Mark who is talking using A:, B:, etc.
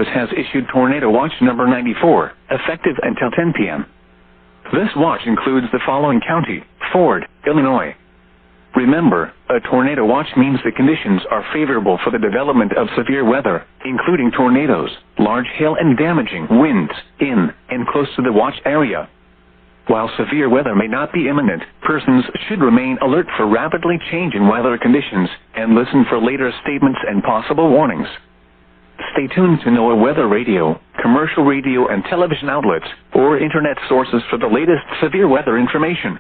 A: Service has issued Tornado Watch number 94, effective until 10 p.m. This watch includes the following county: Ford, Illinois. Remember, a tornado watch means the conditions are favorable for the development of severe weather, including tornadoes, large hail and damaging winds, in and close to the watch area. While severe weather may not be imminent, persons should remain alert for rapidly changing weather conditions, and listen for later statements and possible warnings. Stay tuned to NOAA weather radio, commercial radio and television outlets, or internet sources for the latest severe weather information.